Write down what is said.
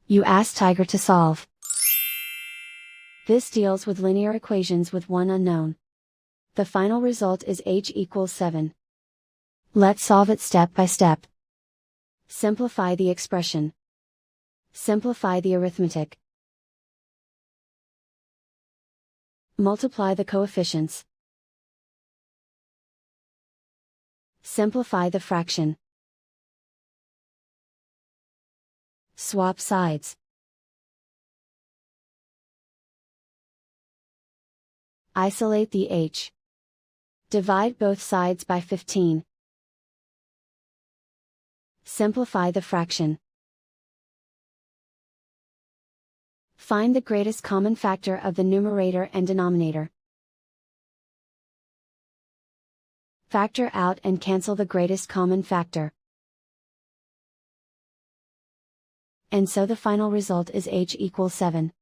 You ask Tiger to solve. This deals with linear equations with one unknown. The final result is h equals 7. Let's solve it step by step. Simplify the expression. Simplify the arithmetic. Multiply the coefficients. Simplify the fraction. Swap sides. Isolate the h. Divide both sides by 15. Simplify the fraction. Find the greatest common factor of the numerator and denominator. Factor out and cancel the greatest common factor. And so the final result is h equals 7.